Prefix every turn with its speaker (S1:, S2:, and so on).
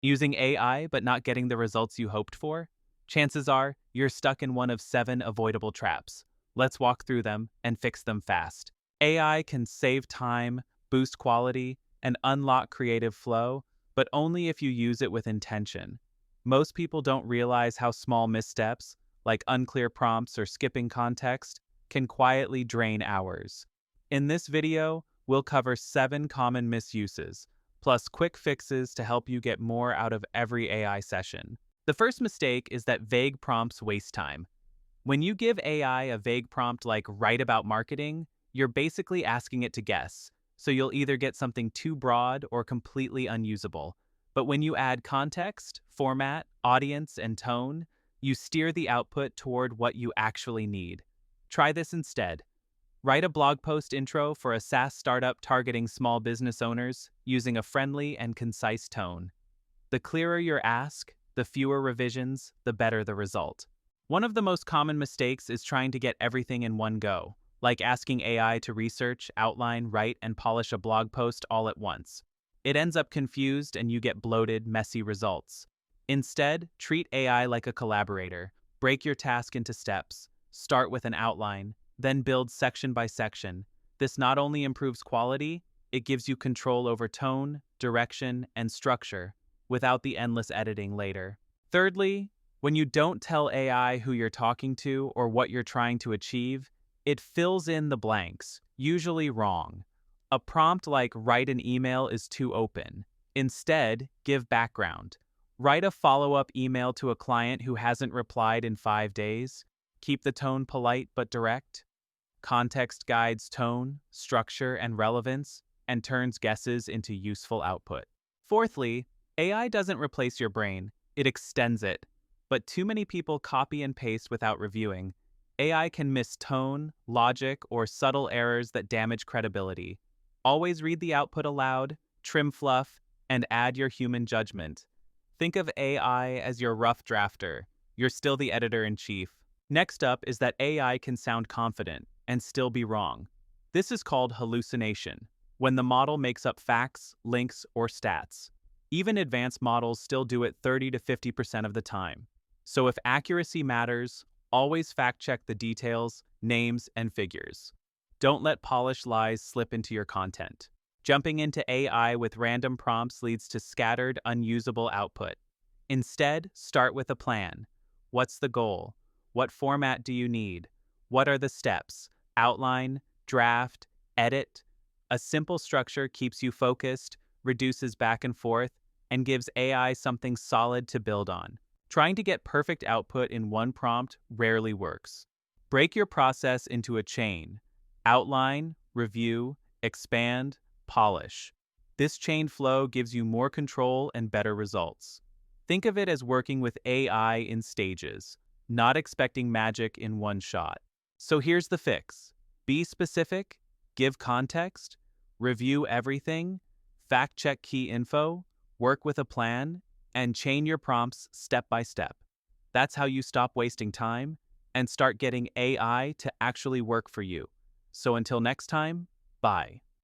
S1: Using AI but not getting the results you hoped for? Chances are you're stuck in one of 7 avoidable traps. Let's walk through them and fix them fast. AI can save time, boost quality, and unlock creative flow, but only if you use it with intention. Most people don't realize how small missteps, like unclear prompts or skipping context, can quietly drain hours. In this video, we'll cover 7 common misuses, plus quick fixes to help you get more out of every AI session. The first mistake is that vague prompts waste time. When you give AI a vague prompt like write about marketing, you're basically asking it to guess, so you'll either get something too broad or completely unusable. But when you add context, format, audience, and tone, you steer the output toward what you actually need. Try this instead. Write a blog post intro for a SaaS startup targeting small business owners using a friendly and concise tone. The clearer your ask, the fewer revisions, the better the result. One of the most common mistakes is trying to get everything in one go, like asking AI to research, outline, write, and polish a blog post all at once. It ends up confused and you get bloated, messy results. Instead, treat AI like a collaborator. Break your task into steps. Start with an outline, then build section by section. This not only improves quality, it gives you control over tone, direction, and structure, without the endless editing later. Thirdly, when you don't tell AI who you're talking to or what you're trying to achieve, it fills in the blanks, usually wrong. A prompt like write an email is too open. Instead, give background. Write a follow-up email to a client who hasn't replied in 5 days. Keep the tone polite but direct. Context guides tone, structure, and relevance, and turns guesses into useful output. Fourthly, AI doesn't replace your brain, it extends it. But too many people copy and paste without reviewing. AI can miss tone, logic, or subtle errors that damage credibility. Always read the output aloud, trim fluff, and add your human judgment. Think of AI as your rough drafter. You're still the editor-in-chief. Next up is that AI can sound confident and still be wrong. This is called hallucination, when the model makes up facts, links, or stats. Even advanced models still do it 30 to 50% of the time. So if accuracy matters, always fact-check the details, names, and figures. Don't let polished lies slip into your content. Jumping into AI with random prompts leads to scattered, unusable output. Instead, start with a plan. What's the goal? What format do you need? What are the steps? Outline, draft, edit. A simple structure keeps you focused, reduces back and forth, and gives AI something solid to build on. Trying to get perfect output in one prompt rarely works. Break your process into a chain. Outline, review, expand, polish. This chain flow gives you more control and better results. Think of it as working with AI in stages, not expecting magic in one shot. So here's the fix. Be specific, give context, review everything, fact-check key info, work with a plan, and chain your prompts step by step. That's how you stop wasting time and start getting AI to actually work for you. So until next time, bye.